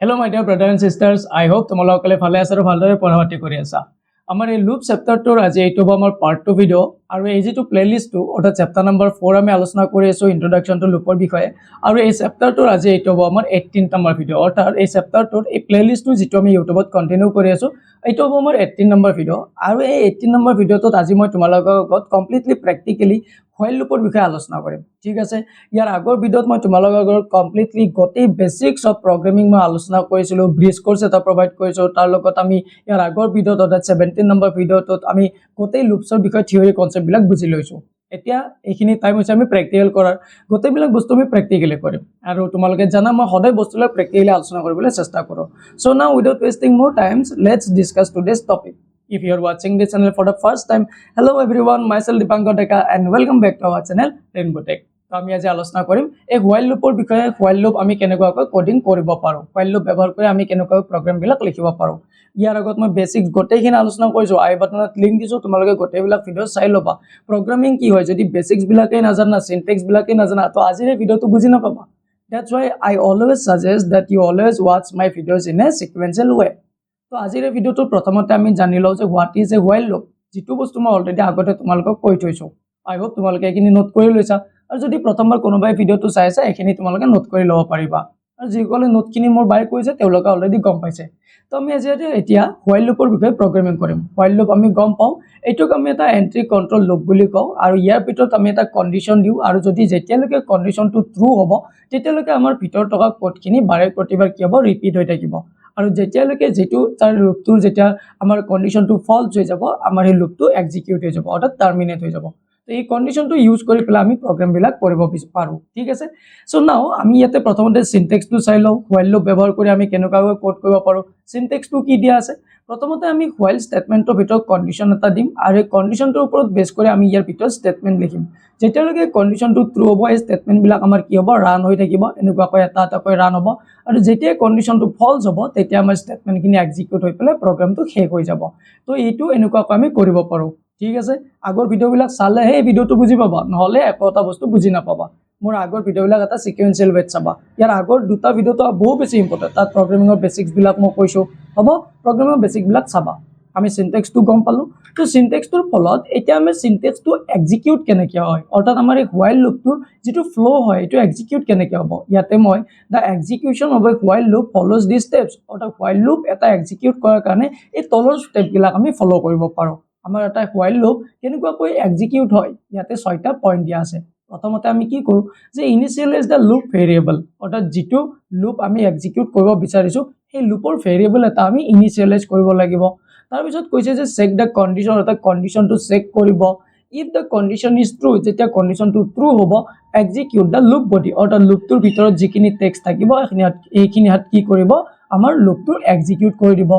Hello, my dear brothers and sisters. I hope তোমালোকে ভালে আছা আৰু ভালদৰে পঢ়া-পাতি কৰি আছা। আমাৰ এই লুপ চেপ্টাৰটোৰ আজি এইটো আমাৰ পাৰ্ট 2 ভিডিও আৰু এই যেটো প্লেলিষ্টটো অৰ্থাৎ চেপ্টাৰ নম্বৰ 4 আমি আলোচনা কৰি আছো ইন্ট্ৰোডাকচন টু লুপৰ বিষয়ে আৰু এই চেপ্টাৰটোৰ আজি এইটো আমাৰ 18 নম্বৰ ভিডিও অৰ্থাৎ এই চেপ্টাৰটোৰ এই প্লেলিষ্টটো যেটো আমি ইউটিউবত কন্টিনিউ কৰি আছো এইটো আমাৰ 18 নম্বৰ ভিডিও আৰু এই 18 নম্বৰ ভিডিওটোত আজি মই তোমালোকৰ লগত কমপ্লিটলি প্ৰ্যাকটিক্যালি while loop বিষয়ে আলোচনা কৰিম ঠিক আছে ইয়াৰ আগৰ ভিডিওত মই তোমালোকৰ লগত কমপ্লিটলি গোটেই বেসিক্স অফ প্ৰগ্ৰামিং মই আলোচনা কৰিছিলো ব্ৰিজ কোৰ্স এটা প্ৰভাইড কৰিছো তাৰ লগত আমি ইয়াৰ আগৰ ভিডিওত অৰ্থাৎ 17 নম্বৰ ভিডিওটোত আমি গোটেই লুপছৰ বিষয়ে থিওৰি কনসেপ্ট বিলাক বুজি লৈছো এতিয়া এইখিনি টাইম হৈছে আমি প্ৰ্যাকটিক্যাল কৰাৰ গোটেইবিলাক বস্তু আমি প্ৰ্যাকটিক্যালি কৰিম আৰু তোমালোকে জানা মই সদায় বস্তুবিলাক প্ৰ্যাকটিক্যালি আলোচনা কৰিবলৈ চেষ্টা কৰো সো নাও উইদাউট ৱেষ্টিং মোৰ times let's discuss today's topic If you are watching this channel for the first time, hello everyone, myself Dipankar Deka and welcome back to our channel Rainbow Tech. তো আমি আজি আলোচনা কৰিম এই while loopৰ বিষয়ে while loop আমি কেনেকৈ coding কৰিব পাৰো while loop ব্যৱহাৰ কৰি আমি কেনেকৈ প্ৰগ্ৰাম বিলাক লিখিব পাৰো ইয়াৰ আগত মই বেসিক্স গোটেইখিনি আলোচনা কৰিছো আই বাটনত লিংক দিছো তোমালোকে গোটেইবিলাক ভিডিও চাই লবা প্ৰগ্ৰামিং কি হয় যদি বেসিক্স বিলাকে নাজানা সিনট্যাক্স বিলাকে নাজানা তো আজিৰ এই ভিডিওটো বুজি নাপাবা That's why I always suggest that you always watch my videos in a sequential way. তো আজিৰ এই ভিডিওটো প্ৰথমতে আমি জানি লও যে what is a while loop যেটো বস্তু মই অলৰেডি আগতে তোমালোকক কৈ থৈছো আই হোপ তোমালোকে এখিনি নোট কৰি লৈছা আৰু যদি প্ৰথমবাৰ কোনোবাই ভিডিওটো চাই আছে এখিনি তোমালোকে নোট কৰি লব পাৰিবা আৰু যিকলে নোটখিনি মোৰ বাই কৈছে তেওঁলোকে অলৰেডি গম পাইছে তো আমি এতিয়া while loopৰ বিষয়ে প্ৰগ্ৰামিং কৰিম while loop আমি গম পাও এটোক আমি এটা এন্ট্ৰি কন্ট্ৰোল লুপ বুলি কও আৰু ইয়াৰ ভিতৰত আমি এটা কন্ডিশন দিও আৰু যদি যেতিয়ালৈকে কন্ডিশনটো ট্ৰু হ'ব তেতিয়ালৈকে আমাৰ ভিতৰত থকা কোডখিনি বাৰে প্ৰতিবাৰ কি হ'ব ৰিপিট হৈ থাকিব আৰু যেতিয়ালৈকে যেটো তাৰ লুপটোৰ যেতিয়া আমাৰ কন্ডিশনটো ফলছ হৈ যাব আমাৰ এই লুপটো এক্সিকিউট হৈ যাব অৰ্থাৎ টাৰ্মিনেট হৈ যাব তো এই কন্ডিশনটো ইউজ কৰি পেলাই আমি প্ৰগ্ৰাম বিলাক কৰিব পাৰো ঠিক আছে সো নাও আমি ইয়াতে প্ৰথমতে সিনট্যাক্সটো চাই লও while loop ব্যৱহাৰ কৰি আমি কেনেকৈ কোড কৰিব পাৰো সিনট্যাক্সটো কি দিয়া আছে প্ৰথমতে আমি while স্টেটমেন্টৰ ভিতৰত কন্ডিশন এটা দিম আৰু এই কন্ডিশনটোৰ ওপৰত বেস কৰি আমি ইয়াৰ ভিতৰত স্টেটমেন্ট লিখিম যেতিয়ালৈকে কন্ডিশনটো ট্ৰু হ'ব এই স্টেটমেন্ট বিলাক আমাৰ কি হ'ব ৰান হৈ থাকিব এনেকুৱাকৈ এটা ৰান হ'ব আৰু যেতিয়া কন্ডিশনটো ফলছ হ'ব তেতিয়া আমাৰ স্টেটমেন্টখিনি এক্সিকিউট হৈ পেলাই প্ৰগ্ৰামটো শেষ হৈ যাব তো এইটো এনেকুৱাকৈ আমি কৰিব পাৰো ঠিক আছে আগৰ ভিডিওবিলাক চালে এই ভিডিওটো বুজি পাবা নহলে একটা বস্তু বুজি নাপাবা মোৰ আগৰ ভিডিওবিলাক এটা সিকুৱেন্সিয়েল ৱেত চাবা ইয়াৰ আগৰ দুটা ভিডিওটো বহুত বেছি ইম্পৰ্টেন্ট তাত প্ৰগ্ৰামিংৰ বেসিক্স বিলাক মই কৈছো হ'ব প্ৰগ্ৰামিংৰ বেসিক্স বিলাক চাবা আমি সিনট্যাক্সটো গম পালো তো সিনট্যাক্সটোৰ ফলত এতিয়া আমি সিনট্যাক্সটো এক্সিকিউট কেনেকৈ হয় অৰ্থাৎ আমাৰ এই while loopটোৰ যেটো ফ্লো হয় এটো এক্সিকিউট কেনেকৈ হ'ব ইয়াতে মই the execution of a while loop follows these steps অৰ্থাৎ while loop এটা এক্সিকিউট কৰাৰ কাৰণে এই তলৰ স্টেপ বিলাক আমি ফলো কৰিব পাৰো আমাৰ এটা while loop কেনেকৈ এক্সিকিউট হয় ইয়াতে 6টা পইণ্ট দিয়া আছে প্ৰথমতে আমি কি কৰো যে ইনিশিয়ালাইজ দা লুপ ভেৰিয়েবল অৰ্থাৎ যেটো লুপ আমি এক্সিকিউট কৰিব বিচাৰিছো সেই লুপৰ ভেৰিয়েবল এটা আমি ইনিশিয়ালাইজ কৰিব লাগিব তাৰ পিছত কৈছে যে চেক দা কন্ডিশন অৰ্থাৎ কন্ডিশনটো চেক কৰিব if the condition is true যেতিয়া কন্ডিশনটো ট্ৰু হ'ব এক্সিকিউট দা লুপ বডি অৰ্থাৎ লুপটোৰ ভিতৰত যিখিনি টেক্সট থাকিব এইখিনি হাত কি কৰিব আমাৰ লুপটো এক্সিকিউট কৰি দিব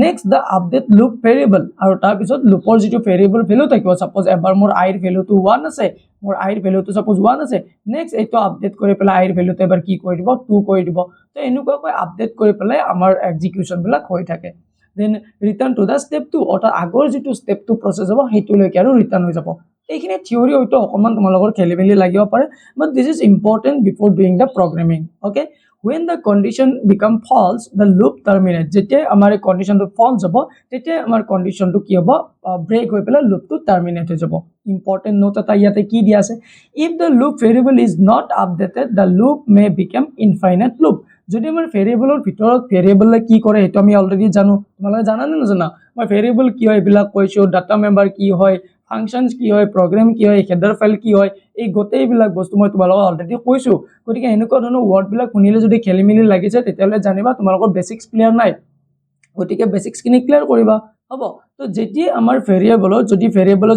নেক্সট দা আপডেট লুপ ভেৰিয়েবল আৰু তাৰ পিছত লুপৰ যেটো ভেৰিয়েবল ভ্যালু থাকিব সাপোজ এবাৰ মোৰ i ৰ ভ্যালুটো 1 আছে মোৰ i ৰ ভ্যালুটো সাপোজ 1 আছে নেক্সট এইটো আপডেট কৰি পেলাই i ৰ ভ্যালুটো এবাৰ কি কৰি দিব 2 কৰি দিব তো এনেকুৱাকৈ আপডেট কৰি পেলাই আমাৰ এক্সিকিউশন বিলাক হৈ থাকে then return to the step 2 অৰ্থাৎ আগৰ যেটো step 2 process হ'ব হেতুলৈকে আৰু ৰিটাৰ্ন হৈ যাব এইখিনি থিওৰি হয়তো অকমান তোমালোকৰ খেলিমেলি লাগিব পাৰে but this is important before doing the programming okay when the condition become false the loop terminate যেতিয়া আমাৰ কন্ডিশনটো ফলছ হ'ব তেতিয়া আমাৰ কন্ডিশনটো কি হ'ব ব্ৰেক হৈ পেলাই লুপটো টাৰ্মিনেট হৈ যাব ইম্পৰ্টেন্ট নোট এটা ইয়াতে কি দিয়া আছে if the loop variable is not updated the loop may become infinite loop যদি আমাৰ ভেৰিয়েবলৰ ভিতৰত ভেৰিয়েবলে কি কৰে হেতু আমি অলৰেডি জানো তোমালোকে জানা নে নজানা মই ভেৰিয়েবল কি হয় বিলা কৈছো ডাটা মেম্বাৰ কি হয় ফাংশনস কি হয় প্ৰগ্ৰাম কি হয় হেডাৰ ফাইল কি হয় এই গোটেই বিলাক বস্তু মই তোমালোকক অলৰেডি কৈছো গতিকে এনেকুৱা ধৰণৰ ওয়াৰ্ড বিলাক শুনিলে যদি খেলিমেলি লাগিছে তেতিয়ালে জানিবা তোমালোকৰ বেসিক্স ক্লিয়াৰ নাই গতিকে বেসিক্স কিনি ক্লিয়াৰ কৰিবা হ'ব তো যেতিয়া আমাৰ ভেৰিয়েবলৰ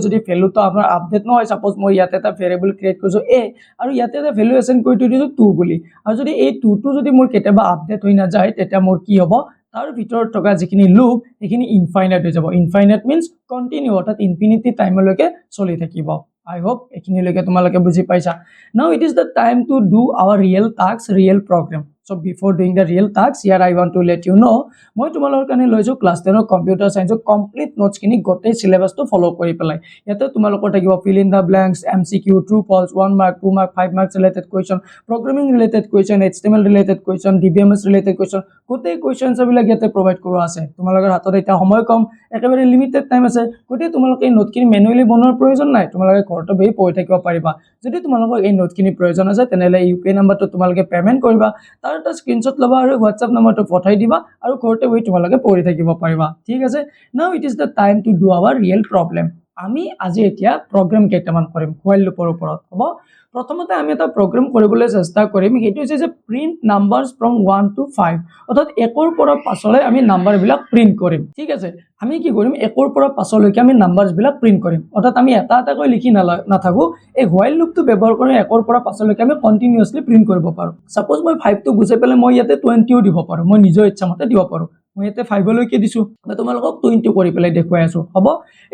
যদি ভ্যালুটো আমাৰ আপডেট নহয় সাপোজ মই ইয়াতে এটা ভেৰিয়েবল ক্ৰিয়েট কৰিছো a আৰু ইয়াতে এটা ভ্যালু এসাইন কৰি দিছো 2 বুলি আৰু যদি এই 2 টো যদি মোৰ কেতিয়াবা আপডেট হৈ না যায় তেতিয়া মোৰ কি হ'ব তাৰ ভিতৰত থকা যিখিনি লুপ এখিনি ইনফাইনাইট হৈ যাব ইনফাইনাইট মিন্স কন্টিনিউ অৰ্থাৎ ইনফিনিটি টাইমলৈকে চলি থাকিব I hope এখিনিলৈকে তোমালোকে বুজি পাইছা now it is the time to do our real tasks real program So before doing the real tasks, here I want to let you know, মই তোমালোকৰ কাৰণে লৈছো ক্লাছ 10 কম্পিউটাৰ সায়েন্সৰ কমপ্লিট নোটছ খিনি গোটেই সিলেবাসটো ফলো কৰি পেলাই ইয়াতে তোমালোকৰ থাকিব fill in the blanks, MCQ, true false, 1 mark, 2 mark, 5 marks related question, programming related question, HTML related question, DBMS related question, গোটেই কোৱেশ্চনছ বিলাক ইয়াতে প্ৰভাইড কৰা আছে তোমালোকৰ হাতত এটা সময় কম একেবাৰে লিমিটেড টাইম আছে গতিকে তোমালোকে এই নোটখিনি ম্যানুয়ালি বনোৱাৰ প্ৰয়োজন নাই তোমালোকে ঘৰতে বহি পঢ়ি থাকিব পাৰিবা যদি তোমালোকৰ এই নোটখিনি প্ৰয়োজন আছে তেনেহলে ইউপিআই নম্বৰটো তোমালোকে পেমেন্ট কৰিবা তাৰ এটা স্ক্ৰিনশ্বট লবা আৰু WhatsApp নম্বৰটো পঠাই দিবা আৰু ঘৰতে বহি তোমালোকে পঢ়ি থাকিব পাৰিবা ঠিক আছে now it is the time to do our real problem আমি আজি এতিয়া প্ৰগ্ৰাম কেইটামান কৰিম হোৱাইল লুপৰ ওপৰত হ'ব প্ৰথমতে আমি এটা প্ৰগ্ৰাম কৰিবলৈ চেষ্টা কৰিম হেতু হৈছে যে প্ৰিন্ট নাম্বাৰস ফ্ৰম 1 to 5 অৰ্থাৎ 1 ৰ পৰা 5 লৈ আমি নাম্বাৰ বিলাক প্ৰিন্ট কৰিম ঠিক আছে আমি কি কৰিম 1 ৰ পৰা 5 লৈকে আমি নাম্বাৰস বিলাক প্ৰিন্ট কৰিম অৰ্থাৎ আমি এটা এটা কৈ লিখি নাথাকো এই হোৱাইল লুপটো ব্যৱহাৰ কৰি 1 ৰ পৰা 5 লৈকে আমি কন্টিনিউয়াছলি প্ৰিন্ট কৰিব পাৰো সাপোজ মই 5 টো গুছে পেলে মই ইয়াতে 20 ও দিব পাৰো মই নিজৰ ইচ্ছা মতে দিব পাৰো মই ইয়াতে 5 লৈকে দিছো মই তোমালোকক 20 কৰি পেলাই দেখুৱাই আছো হ'ব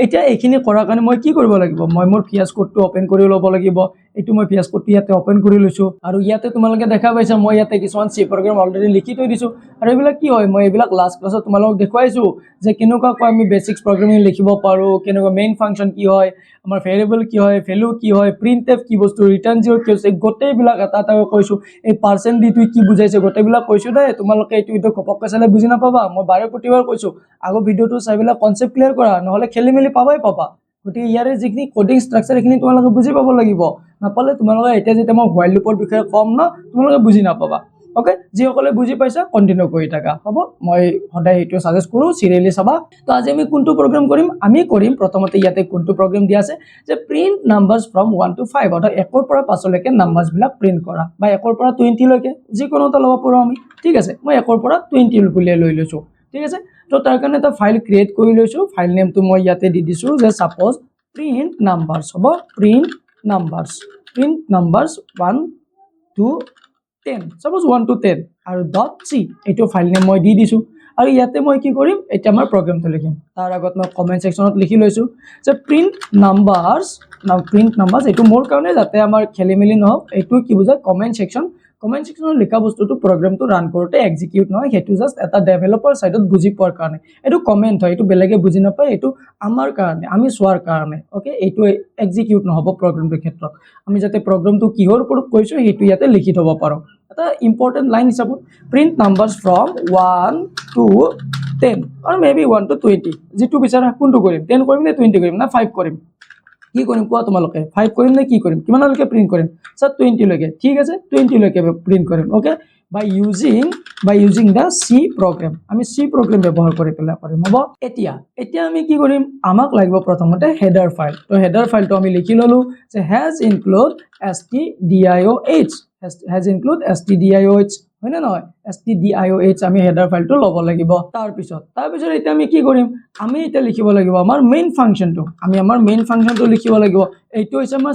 এতিয়া এইখিনি কৰাৰ কাৰণে মই কি কৰিব লাগিব মই মোৰ পিএস কোডটো ওপেন কৰি ল'ব লাগিব এটো মই পিএস কোডটো ইয়াতে ওপেন কৰি লৈছো আৰু ইয়াতে তোমালোকে দেখা পাইছা মই ইয়াতে কিছুমান সি প্ৰগ্ৰাম অলৰেডি লিখি থৈ দিছো আৰু এইবিলাক কি হয় মই এইবিলাক লাষ্ট ক্লাছত তোমালোকক দেখুৱাইছো যে কেনেকুৱা আমি বেসিক্স প্ৰগ্ৰামিং লিখিব পাৰো কেনেকুৱা মেইন ফাংচন কি হয় আমাৰ ভেৰিয়েবল কি হয় ভ্যালু কি হয় প্ৰিন্টএফ কি বস্তু ৰিটাৰ্ন জিৰ কি আছে গোটেই বিলাক এটা এটা কৈছো এই পার্সেন্ট দি তুই কি বুজাইছে গোটেই বিলাক কৈছো দে তোমালোকে এইটো ভিডিও কপককৈ চালে বুজি নাপাবা মই বাৰে প্ৰতিবাৰ কৈছো আগৰ ভিডিওটো চাইবিলা কনসেপ্ট ক্লিয়াৰ কৰা নহলে খেলিমেলি পাবাই পাবা গতিকে ইয়াৰে যিখিনি কোডিং ষ্ট্ৰাকচাৰ এখিনি তোমালোকে বুজি পাব লাগিব নাপালে তোমালোকে এতিয়া যেতিয়া মই হোৱাইল লুপৰ বিষয়ে কম না তোমালোকে বুজি নাপাবা ওকে যি সকলে বুজি পাইছা কন্টিনিউ কৰি থাকা হ'ব মই সদায় এটো সাজেষ্ট কৰো সিৰিয়ালি চাবা তো আজি আমি কোনটো প্ৰগ্ৰাম কৰিম আমি কৰিম প্ৰথমতে ইয়াতে কোনটো প্ৰগ্ৰাম দিয়া আছে যে প্ৰিন্ট নাম্বাৰস ফ্ৰম 1 to 5 অৰ্থাৎ 1 ৰ পৰা 5 লৈকে নাম্বাৰস বিলাক প্ৰিন্ট কৰা বা 1 ৰ পৰা 20 লৈকে যিকোনো এটা ল'ব পাৰো আমি ঠিক আছে মই 1 ৰ পৰা 20 বুলি লৈ লৈছো ঠিক আছে তো তাৰ কাৰণে এটা ফাইল ক্ৰিয়েট কৰি লৈছো ফাইল নেমটো মই ইয়াতে দি দিছো যে সাপোজ প্ৰিন্ট নাম্বাৰস হ'ব প্ৰিন্ট নাম্বাৰস 1 to 10 suppose 1 to 10 আৰু .c এটো ফাইল নেম মই দি দিছো আৰু ইয়াতে মই কি কৰিম এটা আমাৰ প্ৰগ্ৰামটো লিখিম তাৰ আগত মই কমেন্ট সেকশনত লিখি লৈছো যে প্ৰিন্ট নাম্বাৰস এটো মোৰ কাৰণে যাতে আমাৰ খেলিমেলি নহওক এটো কি বুজায় কমেন্ট সেকশনত লিখা বস্তুটো প্ৰগ্ৰামটো ৰান কৰোতে এক্সিকিউট নহয় হেতু জাস্ট এটা ডেভেলপাৰ সাইডত বুজি পোৱাৰ কাৰণে এটো কমেন্ট হয় এটো বেলেগে বুজি নাপায় এটো আমাৰ কাৰণে আমি সোৱাৰ কাৰণে ওকে এটো এক্সিকিউট নহব প্ৰগ্ৰামটোৰ ক্ষেত্ৰত আমি যাতে প্ৰগ্ৰামটো কিহৰ ওপৰত কৈছো হেতু ইয়াতে লিখি থব পাৰো এটা ইম্পৰ্টেন্ট লাইন হিচাপত print নাম্বাৰস from 1 to 10 or maybe 1 to 20 যেটো বিচাৰা কোনটো কৰিম 10 কৰিম নে 20 কৰিম না 5 কৰিম কি কৰিম কোৱা তোমালোকে 5 কৰিম নে কি কৰিম কিমানলৈকে প্ৰিন্ট কৰিম সব 20 লৈকে ঠিক আছে 20 লৈকে প্ৰিন্ট কৰিম okay by using the C program আমি C program ব্যৱহাৰ কৰি পেলাই কৰিম হ'ব এতিয়া আমি কি কৰিম আমাক লাগিব প্ৰথমতে হেডাৰ ফাইল তো হেডাৰ ফাইলটো আমি লিখি ললো যে has include stdioh হয় না নহয় stdioh আমি হেডাৰ ফাইলটো ল'ব লাগিব তাৰ পিছত এতিয়া আমি কি কৰিম আমি এটা লিখিব লাগিব আমাৰ মেইন ফাংচনটো আমি আমাৰ মেইন ফাংচনটো লিখিব লাগিব এইটো হৈছে আমাৰ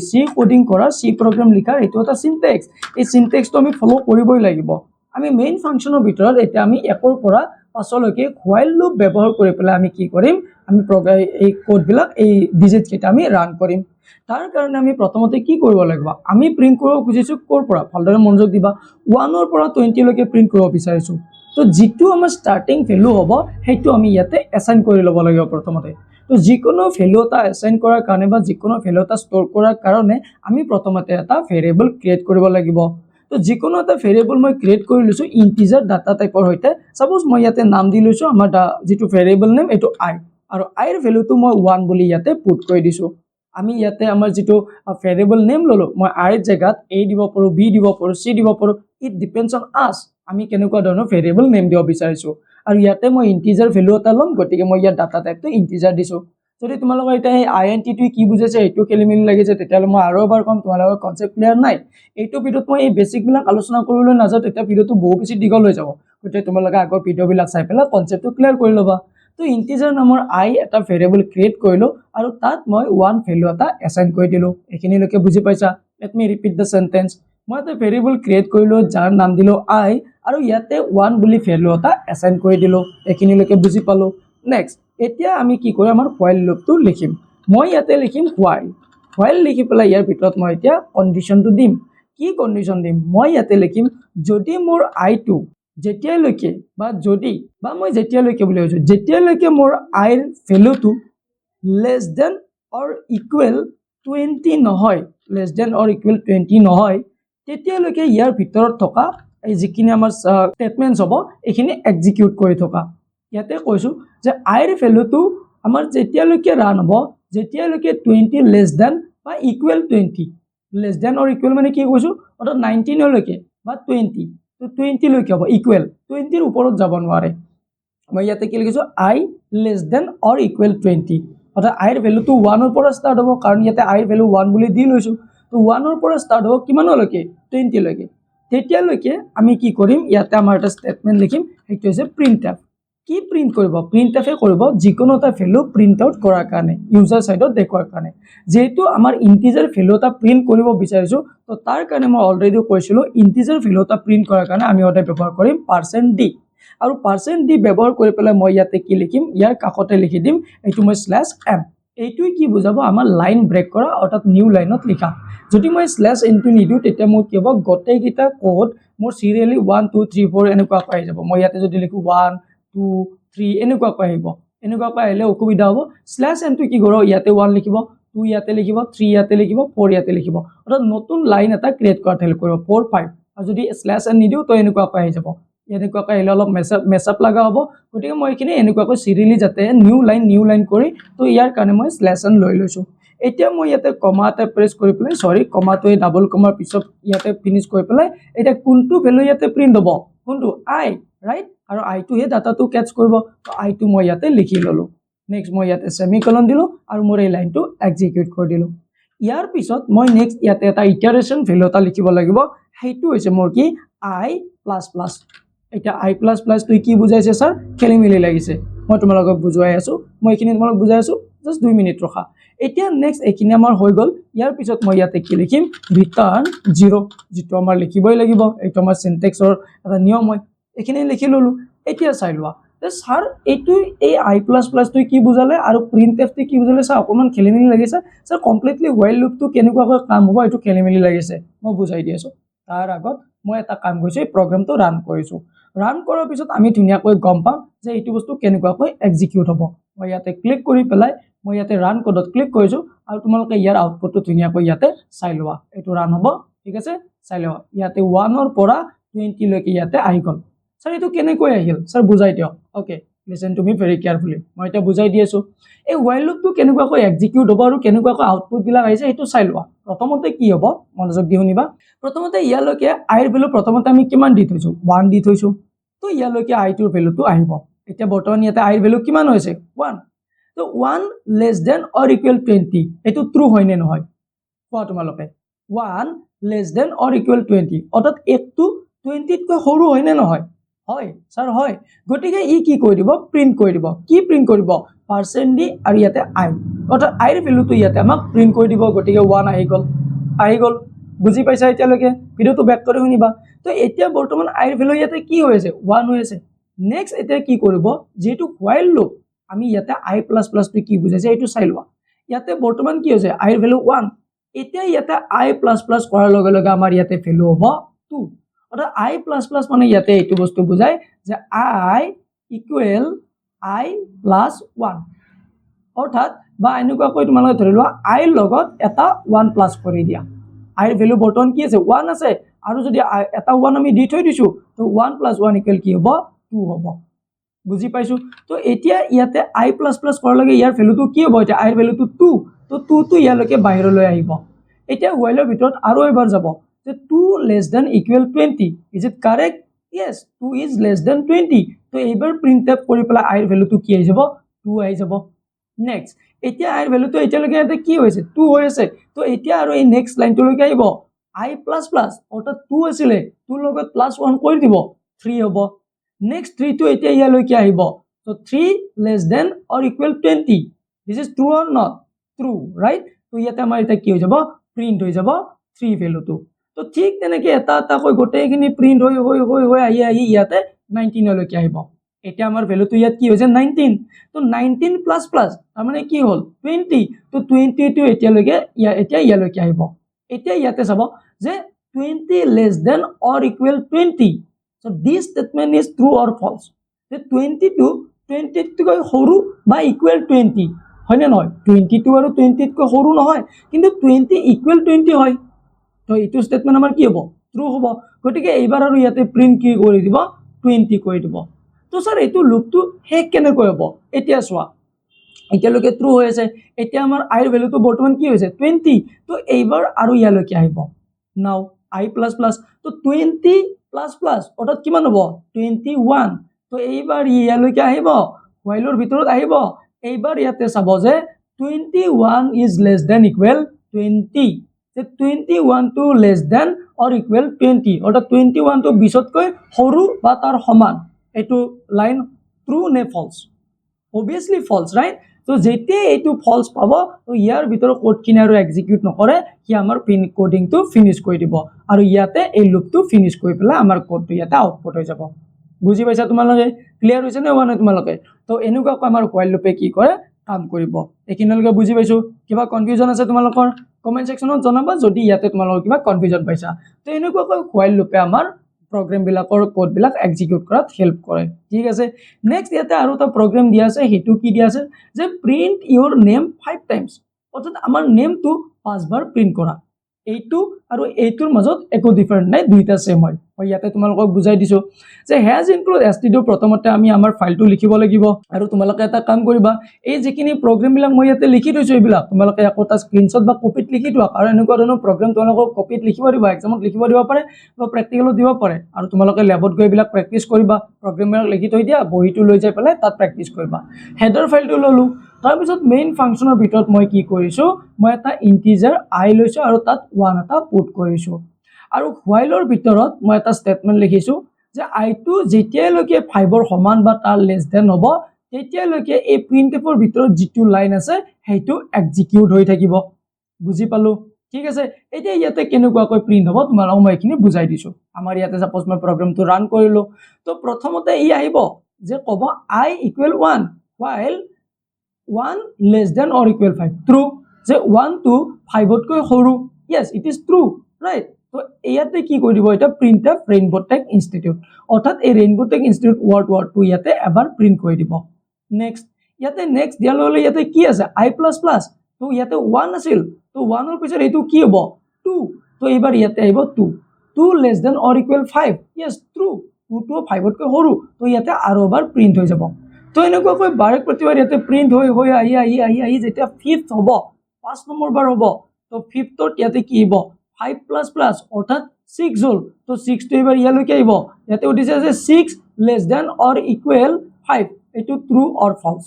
C কোডিং কৰা C প্ৰগ্ৰাম লিখাৰ এইটো এটা সিনট্যাক্স এই সিনট্যাক্সটো আমি ফলো কৰিবই লাগিব আমি মেইন ফাংচনৰ ভিতৰত এটা আমি 1 ৰ পৰা 5 লৈকে হোৱাইল লুপ ব্যৱহাৰ কৰি পেলাই আমি কি কৰিম আমি প্ৰগ্ৰাম এই কোড বিলাক এই ডিজিট কেইটা আমি ৰান কৰিম তাৰ কাৰণে আমি প্ৰথমতে কি কৰিব লাগিব আমি প্ৰিন্ট কৰিব খুজিছো কোৰ পৰা ভালদৰে মনোযোগ দিবা 1 ৰ পৰা 20 লৈকে প্ৰিন্ট কৰিব বিচাৰিছো তো যেটো আমাৰ স্টাৰ্টিং ভ্যালু হ'ব হেতু আমি ইয়াতে এসাইন কৰি ল'ব লাগিব প্ৰথমতে তো যিকোনো ভ্যালু এটা এসাইন কৰাৰ কাৰণে বা যিকোনো ভ্যালু এটা ষ্টৰ কৰাৰ কাৰণে আমি প্ৰথমতে এটা ভেৰিয়েবল ক্ৰিয়েট কৰিব লাগিব তো যিকোনো এটা ভেৰিয়েবল মই ক্ৰিয়েট কৰি লৈছো ইন্টিজাৰ ডাটা টাইপৰ হৈতে সাপোজ মই ইয়াতে নাম দি লৈছো আমাৰ যেটো ভেৰিয়েবল নেম এটো i আৰু i ৰ ভ্যালুটো মই 1 বুলি ইয়াতে পুট কৰি দিছো আমি ইয়াতে আমাৰ যেটো ভেৰিয়েবল নেম ললো মই i ৰ জায়গাত a দিব পাৰো b দিব পাৰো c দিব পাৰো ইট ডিপেন্ডস অন us আমি কেনেকুৱা ধৰণৰ ভেৰিয়েবল নেম দিব বিচাৰিছো আৰু ইয়াতে মই ইন্টিজাৰ ভ্যালু এটা লম গতিকে মই ইয়াত ডাটা টাইপটো ইন্টিজাৰ দিছো যদি তোমালোকৰ এটা এই int টো কি বুজাইছে এটো খেলিমেলি লাগিছে তেতিয়ালে মই আৰু এবাৰ কম তোমালোকৰ কনসেপ্ট ক্লিয়াৰ নাই এইটো ভিডিওত মই এই বেসিক বিলাক আলোচনা কৰিবলৈ নাযাওঁ তেতিয়া ভিডিওটো বহু বেছি দীঘল হৈ যাব গতিকে তোমালোকে আগৰ ভিডিও বিলাক চাই পেলাই কনসেপ্টটো ক্লিয়াৰ কৰি লবা তো ইন্টিজাৰ নামৰ i এটা ভেৰিয়েবল ক্ৰিয়েট কৰিলো আৰু তাত মই 1 ভ্যালু এটা এসাইন কৰি দিলো এখিনিলৈকে বুজি পাইছা লেট মি ৰিপিট দা সেন্টেন্স মই এটা ভেৰিয়েবল ক্ৰিয়েট কৰিলো যাৰ নাম দিলো i আৰু ইয়াতে 1 বুলি ভ্যালু এটা এসাইন কৰি দিলো এখিনিলৈকে বুজি পালো নেক্সট এতিয়া আমি কি কৰিম আমাৰ হোৱাইল লুপটো লিখিম মই ইয়াতে লিখিম হোৱাইল লিখি পেলাই ইয়াৰ ভিতৰত মই এতিয়া কন্ডিশনটো দিম কি কন্ডিশন দিম মই ইয়াতে লিখিম যদি মোৰ আইটো যেতিয়ালৈকে বা যদি বা মই যেতিয়ালৈকে বুলি কৈছো যেতিয়ালৈকে মোৰ আইৰ ভ্যালুটো লেস দেন অৰ ইকুৱেল 20 নহয় লেস দেন অৰ ইকুৱেল 20 নহয় তেতিয়ালৈকে ইয়াৰ ভিতৰত থকা এই যিখিনি আমাৰ স্টেটমেন্টস হ'ব এইখিনি এক্সিকিউট কৰি থকা ইয়াতে কৈছো যে আইৰ ভ্যালুটো আমাৰ যেতিয়ালৈকে ৰান হ'ব যেতিয়ালৈকে 20 লেস দেন বা equal 20 less than or equal মানে কি কৈছো অৰ্থাৎ 19 লৈকে বা 20 তো 20 লৈকে হ'ব ইকুৱেল 20 ৰ ওপৰত যাব নোৱাৰে মই ইয়াতে কি লিখিছো i less than or equal 20 অৰ্থাৎ i এৰ ভ্যালু তো 1 এৰ পৰা স্টাৰ্ট হ'ব কাৰণ ইয়াতে i এৰ ভ্যালু 1 বুলি দি লৈছো তো 1 এৰ পৰা স্টাৰ্ট হ'ব কিমানলৈকে 20 লৈকে তেতিয়ালৈকে আমি কি কৰিম ইয়াতে আমাৰ এটা স্টেটমেন্ট লিখিম সেইটো হৈছে printf কি প্ৰিন্ট কৰিব printf এ কৰিব যিকোনো এটা ভ্যালু প্ৰিন্ট আউট কৰাৰ কাৰণে ইউজাৰ সাইডত দেখুৱাৰ কাৰণে যেহেতু আমাৰ ইন্টিজাৰ ভ্যালু এটা প্ৰিন্ট কৰিব বিচাৰিছো তো তাৰ কাৰণে মই অলৰেডি কৈছিলো ইন্টিজাৰ ভ্যালু এটা প্ৰিন্ট কৰাৰ কাৰণে আমি ওটা ব্যৱহাৰ কৰিম %d আৰু %d ব্যৱহাৰ কৰি পেলাই মই ইয়াতে কি লিখিম ইয়াৰ কাষতে লিখি দিম এইটো মই /m এইটোই কি বুজাব আমাৰ লাইন ব্ৰেক কৰা অৰ্থাৎ নিউ লাইনত লিখা যদি মই /n টো নিদিও তেতিয়া মোৰ কি হ'ব গোটেই গিটা কোড মোৰ সিৰিয়ালি 1 2 3 4 এনেকুৱা পাই যাব মই ইয়াতে যদি লিখো 1 2 3 এনেকুৱা আহিব এনেকুৱা আহিলে অসুবিধা হ'ব /n টো কি কৰক ইয়াতে 1 লিখিব 2 ইয়াতে লিখিব 3 ইয়াতে লিখিব 4 ইয়াতে লিখিব অৰ্থাৎ নতুন লাইন এটা ক্ৰিয়েট কৰাত হেল্প কৰিব 4 5 আৰু যদি /n নিদিও তো এনেকুৱা আহি যাব এনেকুৱা আহিলে অলপ মেছআপ লাগা হ'ব গতিকে মই এখিনি এনেকুৱাকৈ সিৰিয়ালি যাতে নিউ লাইন কৰি তো ইয়াৰ কাৰণে মই /n লৈ লৈছো এতিয়া মই ইয়াতে কমা এটা প্ৰেছ কৰি পেলাই সৰি কমাটো এই ডাবল কমাৰ পিছত ইয়াতে ফিনিশ কৰি পেলাই এটা কোনটো ভ্যালু ইয়াতে প্ৰিন্ট হ'ব কোনটো i ৰাইট আৰু i টো হে ডাটাটো ক্যাচ কৰিব তো i টো মই ইয়াতে লিখি ললো নেক্সট মই ইয়াতে সেমিকলন দিলো আৰু মোৰ এই লাইনটো এক্সিকিউট কৰি দিলো ইয়াৰ পিছত মই নেক্সট ইয়াতে এটা ইটাৰেশন ভ্যালু এটা লিখিব লাগিব সেইটো হৈছে মোৰ কি i++ এটা i++ তুই কি বুজাইছে স্যার খেলি মিলি লাগিছে মই তোমালোকক বুজাই আছো মই এখিনি তোমালোক বুজাই আছো জাস্ট 2 মিনিট ৰখা এতিয়া নেক্সট এখিনি আমাৰ হৈ গল ইয়াৰ পিছত মই ইয়াতে কি লিখিম ৰিটাৰ্ন 0 যেটো আমাৰ লিখিবই লাগিব এইটো আমাৰ সিনট্যাক্সৰ এটা নিয়ম হয় এখিনি লিখি ললো এতিয়া চাই লোৱা যে স্যাৰ এইটো এই i++ তুই কি বুজালে আৰু printf তে কি বুজালে স্যাৰ অকমান খেলি মিলি লাগিছে স্যাৰ কমপ্লিটলি while loop টো কেনেকুৱাকৈ কাম হ'ব এইটো খেলি মিলি লাগিছে মই বুজাই দি আছো তাৰ আগত মই এটা কাম কৰিছো এই প্ৰগ্ৰামটো ৰান কৰিছো ৰান কৰাৰ পিছত আমি ধুনিয়াকৈ গম পাম যে এইটো বস্তু কেনেকুৱাকৈ এক্সিকিউট হ'ব মই ইয়াতে ক্লিক কৰি পেলাই মই ইয়াতে ৰান কোডত ক্লিক কৰিছো আৰু তোমালোকে ইয়াৰ আউটপুটটো ধুনিয়াকৈ ইয়াতে চাই লোৱা এইটো ৰান হ'ব ঠিক আছে চাই লোৱা ইয়াতে 1 ৰ পৰা 20 লৈকে ইয়াতে আহি গল স্যাৰ এইটো কেনেকৈ আহিল স্যাৰ বুজাই দিও okay listen to me very carefully মই এটা বুজাই দি আছো এই while loop টো কেনেকুৱাকৈ এক্সিকিউট হ'ব আৰু কেনেকুৱাকৈ আউটপুট বিলাক আহিছে এইটো চাই লোৱা প্ৰথমতে কি হ'ব মনোযোগ দি শুনিবা প্ৰথমতে ইয়ালৈকে i ৰ ভ্যালু প্ৰথমতে আমি কিমান দি থৈছো 1 দি থৈছো তো ইয়ালৈকে i টোৰ ভ্যালুটো আহিব এতিয়া বৰ্তমান ইয়াতে i ৰ ভ্যালু কিমান হৈছে 1 তো 1 লেস দেন অৰ ইকুৱেল 20 এটো ট্ৰু হয় নে নহয় কোৱা তোমালোকে 1 লেস দেন অৰ ইকুৱেল 20 অৰ্থাৎ একটো 20 কৈ সৰু হয় নে নহয় হয় স্যাৰ হয় গটিকে ই কি কৰি দিব প্ৰিন্ট কৰি দিব কি প্ৰিন্ট কৰিব %d আৰু ইয়াতে i অৰ্থাৎ i ৰ ভ্যালুটো ইয়াতে আমাক প্ৰিন্ট কৰি দিব গটিকে 1 আহি গল বুজি পাইছা এতিয়ালৈকে ভিডিওটো ব্যাক কৰি শুনিবা তো এতিয়া বৰ্তমান i ৰ ভ্যালু ইয়াতে কি হৈ আছে 1 হৈ আছে নেক্সট এতিয়া কি কৰিব যেটো while loop আমি ইয়াতে i++ টো কি বুজাইছে এইটো চাই লোৱা ইয়াতে বৰ্তমান কি হৈছে i ৰ ভ্যালু 1 এতিয়া ইয়াতে i++ কৰাৰ লগে লগে আমাৰ ইয়াতে ভ্যালু হ'ব 2 অৰ্থাৎ i++ মানে ইয়াতে এইটো বস্তু বুজায় যে i ইকুৱেল i+1 অৰ্থাৎ বা এনেকুৱাকৈ তোমালোকে ধৰি লোৱা i লগত এটা 1 প্লাস কৰি দিয়া i ৰ ভ্যালু বৰ্তমান কি আছে 1 আছে আৰু যদি এটা 1 আমি দি থৈ দিছো তো 1 + 1 ইকুৱেল কি হ'ব 2 হ'ব বুজি পাইছো তো এতিয়া ইয়াতে i++ কৰাৰ লগে ইয়াৰ ভ্যালুটো কি হ'ব এতিয়া i ৰ ভ্যালুটো 2 তো 2 টো ইয়ালৈকে বাহিৰলৈ আহিব এতিয়া while ৰ ভিতৰত আৰু এবাৰ যাব যে 2 less than equal 20 is it correct yes 2 is less than 20 তো এইবাৰ printf কৰি পেলাই i ৰ ভ্যালুটো কি আহি যাব 2 আহি যাব নেক্সট এতিয়া i ৰ ভ্যালুটো এতিয়ালৈকে ইয়াতে কি হৈছে 2 হৈ আছে তো এতিয়া আৰু এই নেক্সট লাইনটো লৈকে আহিব i++ অৰ্থাৎ 2 আছিল 2 লগত +1 কৰি দিব 3 হ'ব নেক্সট 3 টো এতিয়া ইয়ালৈকে আহিব তো 3 less than or equal 20 this is true or not true right তো ইয়াতে আমাৰ এটা কি হৈ যাব প্ৰিন্ট হৈ যাব 3 ভ্যালুটো তো ঠিক তেনেকে এটা এটা কৈ গোটেইখিনি প্ৰিন্ট হৈ আহি ইয়াতে 19 লৈকে আহিব এতিয়া আমাৰ ভ্যালুটো ইয়াত কি হৈছে 19 তো 19 প্লাস তাৰ মানে কি হ'ল 20 তো 20 টো এতিয়া লৈকে এতিয়া ইয়ালৈকে আহিব এতিয়া ইয়াতে চাব যে 20 less than or equal 20. So this statement is true or false. The 20 to 20 কৈ সৰু বা equal 20 হয় না নহয় 22 আৰু 20 কৈ সৰু নহয় কিন্তু 20 equal 20 হয় তো এইটো স্টেটমেন্ট আমাৰ কি হ'ব ট্ৰু হ'ব গতিকে এইবাৰ আৰু ইয়াতে প্ৰিন্ট কি কৰি দিব 20 কৰি দিব তো স্যাৰ এইটো লুপটো হেক কেনেকৈ হ'ব এতিয়া চোৱা এতিয়ালৈকে ট্ৰু হৈ আছে এতিয়া আমাৰ i ৰ ভ্যালুটো বৰ্তমান কি হৈছে 20 তো এইবাৰ আৰু ইয়ালৈকে আহিব নাও i প্লাস প্লাস তো 20 প্লাস প্লাস অৰ্থাৎ কিমান হ'ব 21 তো এইবাৰ ইয়ালৈকে আহিব whileৰ ভিতৰত আহিব এইবাৰ ইয়াতে চাব যে 21 is less than equal 20 যে 21 to less than or equal 20 অৰ্থাৎ 21 to 20 তকৈ সৰু বা তাৰ সমান এটো লাইন ট্ৰু নে false obviously false right so যেতিয়া এটো ফলস পাব তো ইয়াৰ ভিতৰত কোড কিনে আৰু এক্সিকিউট নকৰে কি আমাৰ পিন কোডিং টো ফিনিশ কৰি দিব আৰু ইয়াতে এই লুপটো ফিনিশ কৰি পেলা আমাৰ কোডটো ইয়াতে আউটপুট হৈ যাব বুজি পাইছা তোমালোকে ক্লিয়াৰ হৈছে নে হোৱা নাই তোমালোকে তো এনেকুৱা আমাৰ while লুপে কি কৰে কাম কৰিব একিনলৈকে বুজি পাইছো কিবা কনফিউজন আছে তোমালোকৰ কমেন্ট সেকশনত জনাবা যদি ইয়াতে তোমালোকৰ কিবা কনফিউজন পাইছা তো এনেকুৱা while লুপে আমাৰ program বিলাকৰ কোড বিলাক এক্সিকিউট কৰাত হেল্প কৰে ঠিক আছে নেক্সট ইয়াতে আৰু এটা প্ৰগ্ৰাম দিয়া আছে হেতু কি দিয়া আছে যে প্ৰিন্ট ইওৰ নেম 5 টাইমস অৰ্থাৎ আমাৰ নেমটো 5 বাৰ প্ৰিন্ট কৰা এইটো আৰু এইটোৰ মাজত একো ডিফাৰেন্ট নাই দুইটা সেম হয় মই ইয়াতে তোমালোকক বুজাই দিছো যে হ্যাজ ইনক্লুড stdio প্ৰথমতে আমি আমাৰ ফাইলটো লিখিব লাগিব আৰু তোমালোকে এটা কাম কৰিবা এই যিখিনি প্ৰগ্ৰাম বিলাক মই ইয়াতে লিখি থৈছো এইবিলাক তোমালোকে একোটা স্ক্ৰিনশ্বট বা কপিত লিখি থোৱা আৰু এনেকুৱা ধৰণৰ প্ৰগ্ৰাম তোমালোকক কপিত লিখিব দিবা এক্সামত লিখিব দিব পাৰে বা প্ৰেক্টিকেলত দিব পাৰে আৰু তোমালোকে ল্যাবত গৈ এইবিলাক প্ৰেক্টিস কৰিবা প্ৰগ্ৰামবিলাক লিখি থৈ দিয়া বহিটো লৈ যাই পেলাই তাত প্ৰেক্টিস কৰিবা হেডাৰ ফাইলটো ললো তাৰ পিছত মেইন ফাংচনৰ ভিতৰত মই কি কৰিছো মই এটা ইন্টিজাৰ i লৈছো আৰু তাত 1 এটা পুট কৰিছো আৰু whileৰ ভিতৰত মই এটা স্টেটমেন্ট লিখিছো যে i টো যেতিয়ালৈকে 5 ৰ সমান বা তাৰ লেস দেন হ'ব তেতিয়ালৈকে এই printf ৰ ভিতৰত যিটো লাইন আছে সেইটো এক্সিকিউট হৈ থাকিব বুজি পালো ঠিক আছে এতিয়া ইয়াতে কেনেকুৱাকৈ প্ৰিন্ট হ'ব তোমালোকক মই এখিনি বুজাই দিছো আমাৰ ইয়াতে সাপোজ মই প্ৰগ্ৰামটো ৰান কৰিলো তো প্ৰথমতে ই আহিব যে ক'ব i equal 1 while 1 less than or equal 5 true যে 1 to 5 তকৈ সৰু yes it is true right তো ইয়াতে কি কৰি দিব এটা printf rainbow tech institute অৰ্থাৎ এই rainbow tech institute word টো ইয়াতে এবাৰ প্ৰিন্ট কৰি দিব নেক্সট ইয়াতে নেক্সট দিয়ালৈ ইয়াতে কি আছে i++ তো ইয়াতে 1 আছিল তো 1 ৰ পিছত এটো কি হ'ব 2 তো এবাৰ ইয়াতে আহিব 2 less than or equal 5 yes true 2 to 5 তকৈ সৰু তো ইয়াতে আৰু এবাৰ প্ৰিন্ট হৈ যাব তো এনেকুৱাকৈ বাৰে প্ৰতিবাৰ ইয়াতে প্ৰিন্ট হৈ আহি যেতিয়া 5th হ'ব 5 নম্বৰ বাৰ হ'ব তো 5th ইয়াতে কি হ'ব 5++ অৰ্থাৎ 6 হ'ল তো 6 টো এবাৰ ইয়ালৈকে আহিব ইয়াতে উঠিছে যে 6 less than or equal 5 এটো ট্ৰু অর ফলস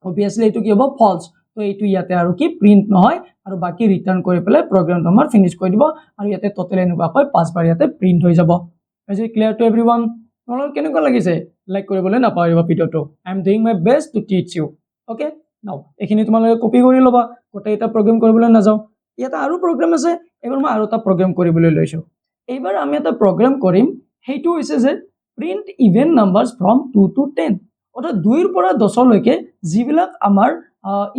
obviously এটো কি হ'ব ফলস তো এইটো ইয়াতে আৰু কি প্ৰিন্ট নহয় আৰু বাকি ৰিটাৰ্ন কৰি পেলাই প্ৰগ্ৰামটো আমাৰ ফিনিশ কৰি দিব আৰু ইয়াতে টোটাল এনেকুৱাকৈ 5 বাৰ ইয়াতে প্ৰিন্ট হৈ যাব is it clear to everyone তোমালোকৰ কেনেকুৱা লাগিছে লাইক কৰিবলৈ নাপাহৰিবা ভিডিওটো I am doing my best to teach you okay now এখিনি তোমালোকে কপি কৰি লবা কোটা এটা প্ৰগ্ৰাম কৰিবলৈ নাযাও ইয়াতে আৰু প্ৰগ্ৰাম আছে এবাৰ মই আৰু এটা প্ৰগ্ৰাম কৰিবলৈ লৈছো এইবাৰ আমি এটা প্ৰগ্ৰাম কৰিম হেতু হৈছে যে print even numbers from 2 to 10 অৰ্থাৎ 2 ৰ পৰা 10 লৈকে যিবিলাক আমাৰ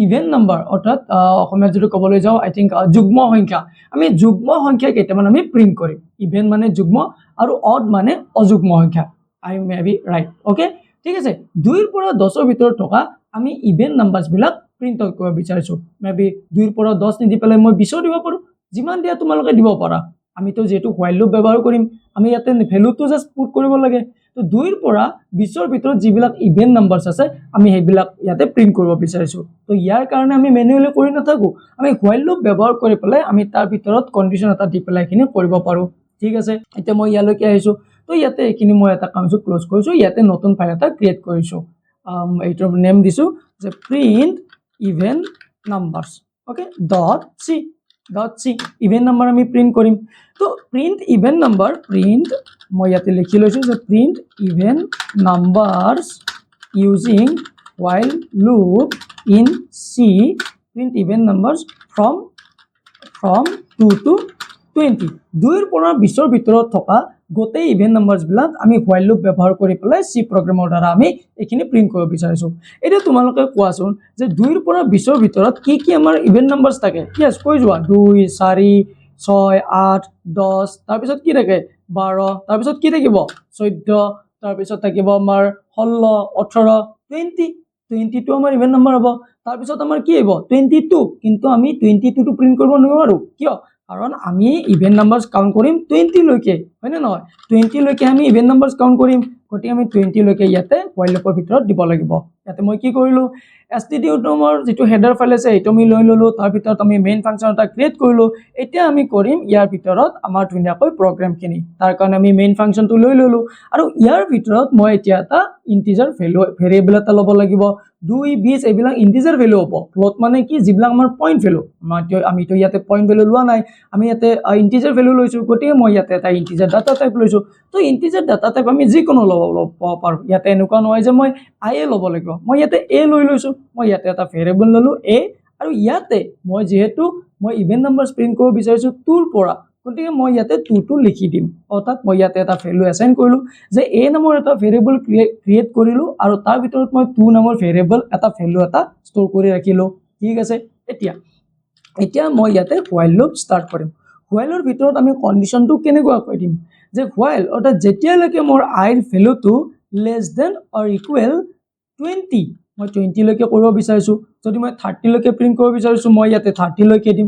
ইভেন নাম্বাৰ অৰ্থাৎ অসমীয়া যদি ক'বলৈ যাও আই থিংক যুগ্ম সংখ্যা আমি যুগ্ম সংখ্যা কেইটামান আমি প্ৰিন্ট কৰিম ইভেন মানে যুগ্ম আৰু অড মানে অযুগ্ম সংখ্যা I may be right okay ঠিক আছে 2 ৰ পৰা 10 ৰ ভিতৰত থকা আমি ইভেন নাম্বাৰস বিলাক প্ৰিন্ট কৰিব বিচাৰিছো মে বি 2 ৰ পৰা 10 নিদি পেলাই মই 20 দিব পাৰো যিমান দিয়া তোমালোকে দিব পাৰা আমি তো যেটো while loop ব্যৱহাৰ কৰিম আমি ইয়াতে ভ্যালুটো জাস্ট পুট কৰিব লাগে তো 2 ৰ পৰা 20 ৰ ভিতৰত যিবিলাক ইভেন নাম্বাৰস আছে আমি হেবিলাক ইয়াতে প্ৰিন্ট কৰিব বিচাৰিছো তো ইয়াৰ কাৰণে আমি ম্যানুয়ালি কৰি নাথাকো আমি while loop ব্যৱহাৰ কৰি পেলাই আমি তাৰ ভিতৰত কন্ডিশন এটা দি পেলাই কিনে কৰিব পাৰো ঠিক আছে এতিয়া মই ইয়ালৈকে আহিছো তো ইয়াতে এখিনি মই এটা কামটো ক্লোজ কৰিছো ইয়াতে নতুন ফাইল এটা ক্ৰিয়েট কৰিছো এইটোৰ নেম দিছো যে print even numbers okay .c even number আমি প্ৰিন্ট কৰিম তো print even number print মই ইয়াতে লিখি লৈছো যে print even numbers using while loop in C print even numbers from 2 to 20 2 ৰ পৰা 20 ৰ ভিতৰত থকা গোটেই ইভেন নাম্বাৰস বিলাক আমি while loop ব্যৱহাৰ কৰি পেলাই C প্ৰগ্ৰামৰ দ্বাৰা আমি এখিনি প্ৰিন্ট কৰিব বিচাৰিছো এটা তোমালোকে কোৱাচোন যে 2 ৰ পৰা 20 ৰ ভিতৰত কি কি আমাৰ ইভেন নাম্বাৰস থাকে yes কৈ যোৱা 2 4 6 8 10 তাৰপিছত কি থাকে 12 তাৰপিছত কি থাকিব 14 তাৰপিছত থাকিব আমাৰ 16 18 20 22 আমাৰ ইভেন নম্বৰ হ'ব তাৰপিছত আমাৰ কি আহিব 22 কিন্তু আমি 22 টো প্ৰিন্ট কৰিব নোৱাৰো কিয় কাৰণ আমি ইভেন নাম্বাৰছ কাউন্ট কৰিম 20 লৈকে হয় না নহয় 20 লৈকে আমি ইভেন নাম্বাৰছ কাউন্ট কৰিম গতি আমি 20 লৈকে ইয়াতে while লুপৰ ভিতৰত দিব লাগিব ইয়াতে মই কি কৰিলো std.ৰ যেটো হেডাৰ ফাইল আছে এটো আমি লৈ ললো তাৰ ভিতৰত আমি মেইন ফাংচন এটা ক্ৰিয়েট কৰিলো এতিয়া আমি কৰিম ইয়াৰ ভিতৰত আমাৰ ধুনিয়াকৈ প্ৰগ্ৰাম খিনি তাৰ কাৰণে আমি মেইন ফাংচনটো লৈ ললো আৰু ইয়াৰ ভিতৰত মই এতিয়া এটা ইন্টিজাৰ ভেৰিয়েবল এটা ল'ব লাগিব 2 20 এইবিলাক ইন্টিজাৰ ভ্যালু হ'ব ফ্লোট মানে কি যিবিলাক আমাৰ পইণ্ট ভ্যালু আমিতো ইয়াতে পইণ্ট ভ্যালু লোৱা নাই আমি ইয়াতে ইন্টিজাৰ ভ্যালু লৈছো গতিকে মই ইয়াতে এটা ইন্টিজাৰ ডাটা টাইপ লৈছো তো ইন্টিজাৰ ডাটা টাইপ আমি যিকোনো ল'ব পাৰো ইয়াতে এনেকুৱা নহয় যে মই আই ল'ব লাগিব মই ইয়াতে এ লৈ লৈছো মই ইয়াতে এটা ভেৰিয়েবল ললো এ আৰু ইয়াতে মই যেহেতু মই ইভেন নাম্বাৰছ প্ৰিন্ট কৰিব বিচাৰিছো 2 ৰ পৰা গতিকে মই ইয়াতে 2 টো লিখি দিম অৰ্থাৎ মই ইয়াতে এটা ভ্যালু এসাইন কৰিলো যে এ নামৰ এটা ভেৰিয়েবল ক্ৰিয়েট কৰিলো আৰু তাৰ ভিতৰত মই 2 নামৰ ভেৰিয়েবল এটা ভ্যালু এটা ষ্টৰ কৰি ৰাখিলো ঠিক আছে এতিয়া মই ইয়াতে while লুপ ষ্টাৰ্ট কৰিম while ৰ ভিতৰত আমি কন্ডিশনটো কেনেকুৱা কৈ দিম যে while অৰ্থাৎ যেতিয়ালৈকে মোৰ i ৰ ভ্যালুটো less than or equal 20 মই 20 লৈকে কৰিব বিচাৰিছো যদি মই 30 লৈকে প্ৰিন্ট কৰিব বিচাৰিছো মই ইয়াতে 30 লৈকে দিম